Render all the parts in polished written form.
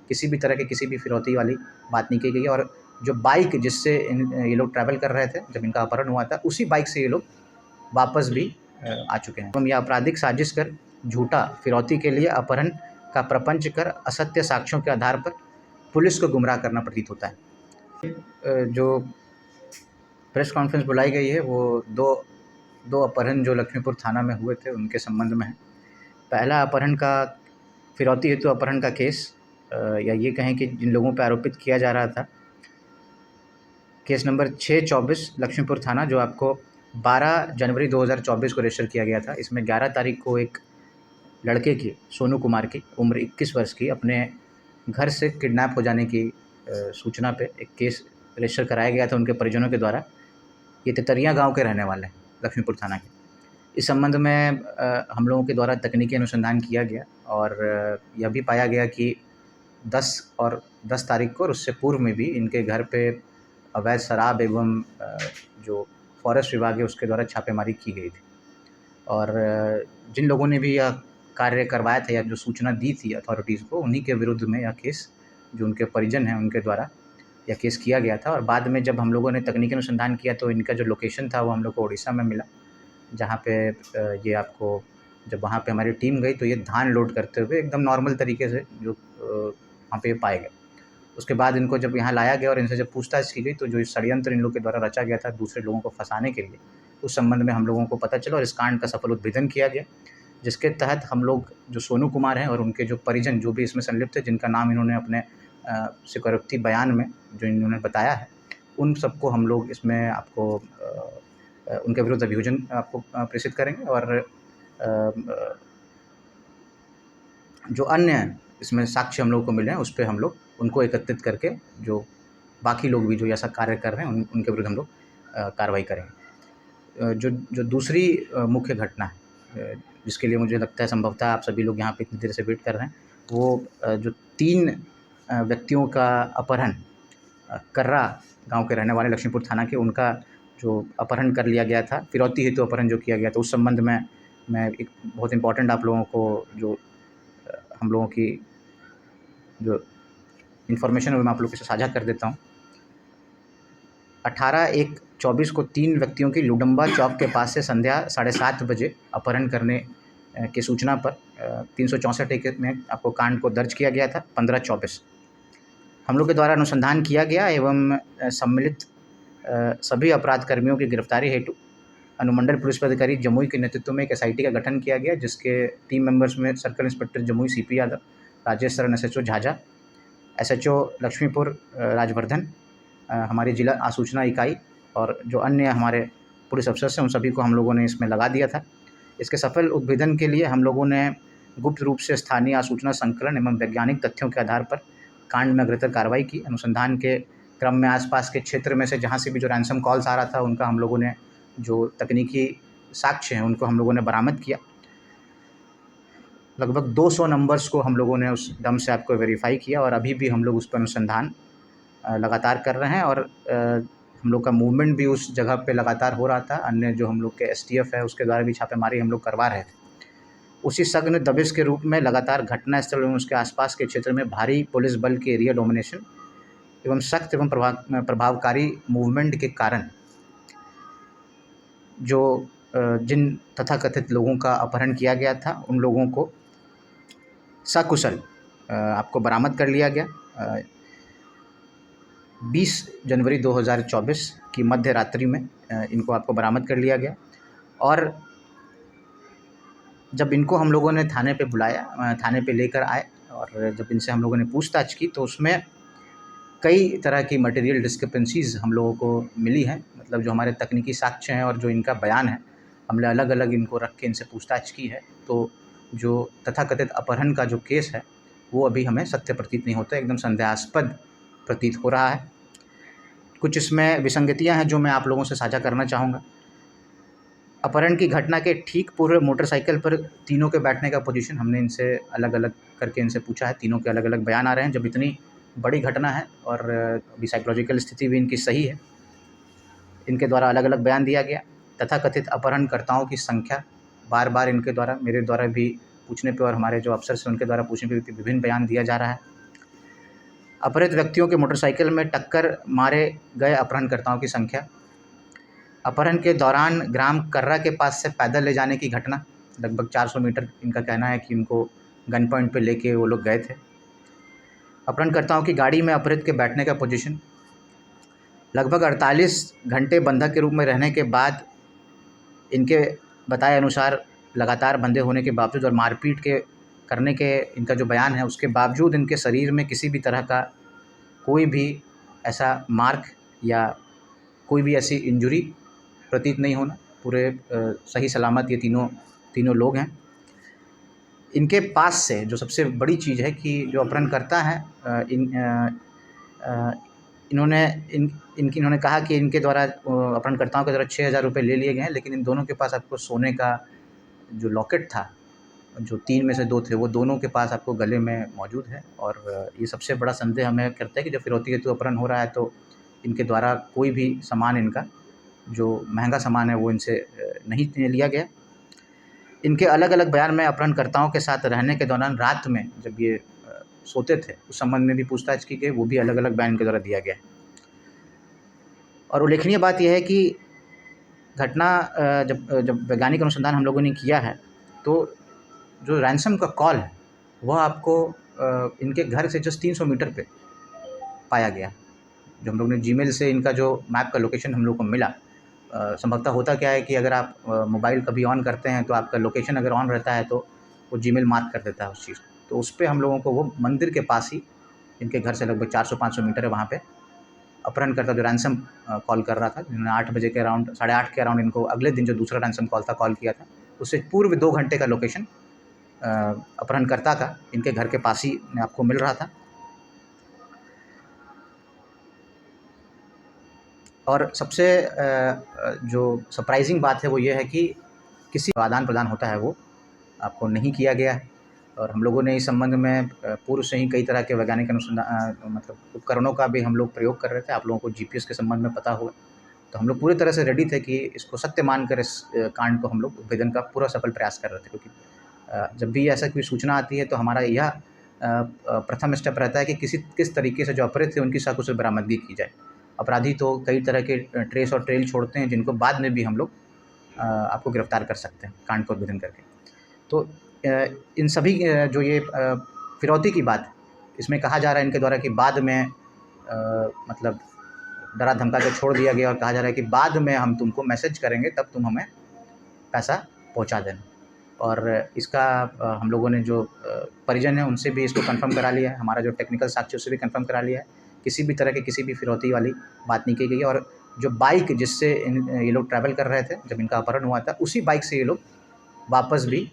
किसी भी तरह की किसी भी फिरौती वाली बात नहीं की गई है। और जो बाइक जिससे ये लोग ट्रैवल कर रहे थे जब इनका अपहरण हुआ था, उसी बाइक से ये लोग वापस भी आ चुके हैं। हम यह आपराधिक साजिश कर झूठा फिरौती के लिए अपहरण का प्रपंच कर असत्य साक्ष्यों के आधार पर पुलिस को गुमराह करना प्रतीत होता है। जो प्रेस कॉन्फ्रेंस बुलाई गई है वो दो अपहरण जो लक्ष्मीपुर थाना में हुए थे उनके संबंध में है। पहला अपहरण का फिरौती हेतु अपहरण का केस, या ये कहें कि जिन लोगों पर आरोपित किया जा रहा था, केस नंबर 624 लक्ष्मीपुर थाना, जो आपको 12 जनवरी 2024 को रजिस्टर किया गया था। इसमें 11 तारीख को एक लड़के की, सोनू कुमार की उम्र 21 वर्ष की, अपने घर से किडनैप हो जाने की सूचना पे एक केस रजिस्टर कराया गया था उनके परिजनों के द्वारा। ये तितरियाँ गांव के रहने वाले हैं, लक्ष्मीपुर थाना के। इस संबंध में हम लोगों के द्वारा तकनीकी अनुसंधान किया गया और यह भी पाया गया कि 10 तारीख को और उससे पूर्व में भी इनके घर पे अवैध शराब एवं जो फॉरेस्ट विभाग है उसके द्वारा छापेमारी की गई थी। और जिन लोगों ने भी यह कार्य करवाया था या जो सूचना दी थी अथॉरिटीज़ को, उन्हीं के विरुद्ध में यह केस, जो उनके परिजन हैं उनके द्वारा यह केस किया गया था। और बाद में जब हम लोगों ने तकनीकी अनुसंधान किया तो इनका जो लोकेशन था वो हम लोग को उड़ीसा में मिला, जहाँ पे ये आपको, जब वहाँ पे हमारी टीम गई तो ये धान लोड करते हुए एकदम नॉर्मल तरीके से जो वहाँ पे पाए गए। उसके बाद इनको जब यहाँ लाया गया और इनसे जब पूछताछ की गई तो जो षड्यंत्र इन लोग के द्वारा रचा गया था दूसरे लोगों को फंसाने के लिए, उस संबंध में हम लोगों को पता चला और इस कांड का सफल उद्भेदन किया गया, जिसके तहत हम लोग जो सोनू कुमार हैं और उनके जो परिजन जो भी इसमें संलिप्त थे, जिनका नाम इन्होंने अपने स्वीकारोक्ति बयान में जो इन्होंने बताया है, उन सबको हम लोग इसमें आपको उनके विरुद्ध अभियोजन आपको प्रेषित करेंगे। और जो अन्य इसमें साक्ष्य हम लोग को मिले हैं उस पे हम लोग उनको एकत्रित करके जो बाकी लोग भी जो ऐसा कार्य कर रहे हैं उनके विरुद्ध हम लोग कार्रवाई करेंगे। जो दूसरी मुख्य घटना है जिसके लिए मुझे लगता है संभवतः आप सभी लोग यहाँ पे इतनी देर से वेट कर रहे हैं, वो जो 3 व्यक्तियों का अपहरण कर्रा गांव के रहने वाले लक्ष्मीपुर थाना के, उनका जो अपहरण कर लिया गया था, फिरौती हेतु अपहरण जो किया गया था, उस संबंध में मैं एक बहुत इम्पॉर्टेंट आप लोगों को जो हम लोगों की जो इन्फॉर्मेशन है वो मैं आप लोगों के साथ साझा कर देता हूँ। 18/1/24 को 3 व्यक्तियों की लुडम्बा चौक के पास से संध्या 7:30 बजे अपहरण करने की सूचना पर 364 में आपको कांड को दर्ज किया गया था 15/24। हम लोग के द्वारा अनुसंधान किया गया एवं सम्मिलित सभी अपराध कर्मियों की गिरफ्तारी हेतु अनुमंडल पुलिस पदाधिकारी जमुई के नेतृत्व में एक एसआईटी का गठन किया गया, जिसके टीम मेंबर्स में circle inspector Jamui CP Yadav, Rajesh Saran SHO Jhajha, SHO Lakshmipur Rajvardhan, हमारी जिला आसूचना इकाई और जो अन्य हमारे पुलिस अफसर हैं उन सभी को हम लोगों ने इसमें लगा दिया था। इसके सफल उद्भेदन के लिए हम लोगों ने गुप्त रूप से स्थानीय आसूचना संकलन एवं वैज्ञानिक तथ्यों के आधार पर कांड में अग्रतर कार्रवाई की। अनुसंधान के क्रम में आसपास के क्षेत्र में से जहाँ से भी जो रैंसम कॉल्स आ रहा था उनका हम लोगों ने जो तकनीकी साक्ष्य हैं उनको हम लोगों ने बरामद किया। लगभग 200 नंबर्स को हम लोगों ने उस दम से आपको वेरीफाई किया और अभी भी हम लोग उस पर अनुसंधान लगातार कर रहे हैं। और हम लोग का मूवमेंट भी उस जगह पे लगातार हो रहा था। अन्य जो हम लोग के एसटीएफ है उसके द्वारा भी छापेमारी हम लोग करवा रहे थे। उसी सघन दबिश के रूप में लगातार घटनास्थल एवं उसके आसपास के क्षेत्र में भारी पुलिस बल के एरिया डोमिनेशन एवं सख्त एवं प्रभावकारी मूवमेंट के कारण जो जिन तथाकथित लोगों का अपहरण किया गया था उन लोगों को सकुशल आपको बरामद कर लिया गया। 20 जनवरी 2024 की मध्य रात्रि में इनको आपको बरामद कर लिया गया। और जब इनको हम लोगों ने थाने पे बुलाया, थाने पे लेकर आए और जब इनसे हम लोगों ने पूछताछ की तो उसमें कई तरह की मटेरियल डिस्क्रिपेंसीज़ हम लोगों को मिली हैं। मतलब जो हमारे तकनीकी साक्ष्य हैं और जो इनका बयान है, हमने अलग अलग इनको रख के इनसे पूछताछ की है। तो जो तथाकथित अपहरण का जो केस है वो अभी हमें सत्य प्रतीत नहीं होता, एकदम संदेहास्पद प्रतीत हो रहा है। कुछ इसमें विसंगतियां हैं जो मैं आप लोगों से साझा करना चाहूँगा। अपहरण की घटना के ठीक पूर्व मोटरसाइकिल पर तीनों के बैठने का पोजीशन हमने इनसे अलग अलग करके इनसे पूछा है। तीनों के अलग अलग बयान आ रहे हैं। जब इतनी बड़ी घटना है और अभी साइकोलॉजिकल स्थिति भी इनकी सही है, इनके द्वारा अलग अलग बयान दिया गया। तथाकथित अपहरणकर्ताओं की संख्या बार बार इनके द्वारा, मेरे द्वारा भी पूछने पे और हमारे जो अफसर हैं उनके द्वारा पूछने पे विभिन्न बयान दिया जा रहा है। अपहृत व्यक्तियों के मोटरसाइकिल में टक्कर मारे गए अपहरणकर्ताओं की संख्या। अपहरण के दौरान ग्राम कर्रा के पास से पैदल ले जाने की घटना, लगभग 400 मीटर इनका कहना है कि उनको गन पॉइंट पे लेके वो लोग गए थे। अपहरणकर्ताओं की गाड़ी में अपहृत के बैठने का पोजीशन। लगभग 48 घंटे बंधक के रूप में रहने के बाद इनके बताए अनुसार लगातार बंधे होने के बावजूद और मारपीट करने के इनका जो बयान है उसके बावजूद इनके शरीर में किसी भी तरह का कोई भी ऐसा मार्क या कोई भी ऐसी इंजरी प्रतीत नहीं होना। पूरे सही सलामत ये तीनों लोग हैं। इनके पास से जो सबसे बड़ी चीज़ है कि जो अपहरणकर्ता हैं इन्होंने कहा कि इनके द्वारा अपहरणकर्ताओं के द्वारा 6,000 रुपये ले लिए गए हैं, लेकिन इन दोनों के पास आपको सोने का जो लॉकेट था, जो 3 में से 2 थे, वो दोनों के पास आपको गले में मौजूद है। और ये सबसे बड़ा संदेह हमें करता है कि जब फिरौती हेतु अपहरण हो रहा है तो इनके द्वारा कोई भी सामान, इनका जो महंगा सामान है वो इनसे नहीं लिया गया। इनके अलग अलग बयान में अपहरणकर्ताओं के साथ रहने के दौरान रात में जब ये सोते थे उस संबंध में भी पूछताछ की गई, वो भी अलग अलग बयान इनके द्वारा दिया गया। और उल्लेखनीय बात यह है कि घटना जब वैज्ञानिक अनुसंधान हम लोगों ने किया है तो जो रैंसम का कॉल है वह आपको इनके घर से जस्ट 300 मीटर पे पाया गया। जो हम लोग ने जीमेल से इनका जो मैप का लोकेशन हम लोग को मिला, संभवतः होता क्या है कि अगर आप मोबाइल कभी ऑन करते हैं तो आपका लोकेशन अगर ऑन रहता है तो वो जीमेल मार्क कर देता है उस चीज़। तो उस पर हम लोगों को वो मंदिर के पास ही इनके घर से लगभग 400-500 मीटर है, वहाँ पे अपहरणकर्ता जो रैंसम कॉल कर रहा था, जिन्होंने 8 बजे के अराउंड, 8:30 के अराउंड इनको अगले दिन जो दूसरा रैंसम कॉल था कॉल किया था, उससे पूर्व 2 घंटे का लोकेशन अपहरणकर्ता का इनके घर के पास ही आपको मिल रहा था। और सबसे जो सरप्राइजिंग बात है वो ये है कि किसी आदान प्रदान होता है वो आपको नहीं किया गया है। और हम लोगों ने इस संबंध में पूर्व से ही कई तरह के वैज्ञानिक अनुसंधान मतलब उपकरणों का भी हम लोग प्रयोग कर रहे थे। आप लोगों को जीपीएस के संबंध में पता होगा, तो हम लोग पूरी तरह से रेडी थे कि इसको सत्य मानकर इस कांड को हम लोग उद्भेदन का पूरा सफल प्रयास कर रहे थे। क्योंकि जब भी ऐसा कोई सूचना आती है तो हमारा यह प्रथम स्टेप रहता है कि किस तरीके से जो अपहृत थे उनकी सकुशल बरामदगी की जाए। अपराधी तो कई तरह के ट्रेस और ट्रेल छोड़ते हैं जिनको बाद में भी हम लोग आपको गिरफ्तार कर सकते हैं कांड को उद्भेदन करके। तो इन सभी जो ये फिरौती की बात, इसमें कहा जा रहा है इनके द्वारा कि बाद में मतलब डरा धमका कर छोड़ दिया गया और कहा जा रहा है कि बाद में हम तुमको मैसेज करेंगे तब तुम हमें पैसा पहुंचा देना। और इसका हम लोगों ने जो परिजन है उनसे भी इसको कंफर्म करा लिया है, हमारा जो टेक्निकल साक्षी उससे भी कंफर्म करा लिया है। किसी भी तरह के किसी भी फिरौती वाली बात नहीं की गई है। और जो बाइक जिससे ये लोग ट्रैवल कर रहे थे जब इनका अपहरण हुआ था, उसी बाइक से ये लोग वापस भी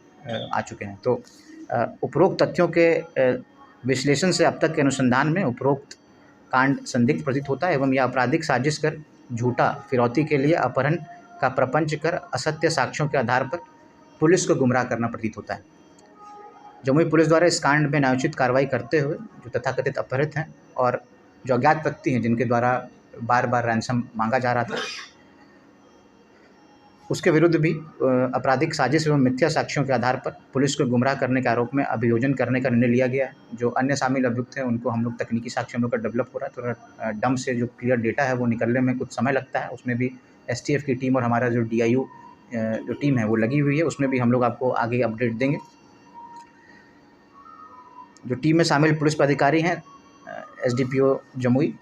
आ चुके हैं। तो उपरोक्त तथ्यों के विश्लेषण से अब तक के अनुसंधान में उपरोक्त कांड संदिग्ध प्रतीत होता है एवं यह आपराधिक साजिश कर झूठा फिरौती के लिए अपहरण का प्रपंच कर असत्य साक्ष्यों के आधार पर पुलिस को गुमराह करना प्रतीत होता है। जमुई पुलिस द्वारा इस कांड में न्यायोचित कार्रवाई करते हुए जो तथाकथित अपहृत हैं और जो अज्ञात व्यक्ति हैं जिनके द्वारा बार बार रैंसम मांगा जा रहा था, उसके विरुद्ध भी आपराधिक साजिश एवं मिथ्या साक्ष्यों के आधार पर पुलिस को गुमराह करने के आरोप में अभियोजन करने का निर्णय लिया गया है। जो अन्य शामिल अभियुक्त हैं उनको हम लोग तकनीकी साक्ष्य हम लोग का डेवलप हो रहा है, थोड़ा डम से जो क्लियर डेटा है वो निकलने में कुछ समय लगता है। उसमें भी एसटीएफ की टीम और हमारा जो डीआईयू जो टीम है वो लगी हुई है, उसमें भी हम लोग आपको आगे अपडेट देंगे। जो टीम में शामिल पुलिस पदाधिकारी हैं एसडीपीओ जमुई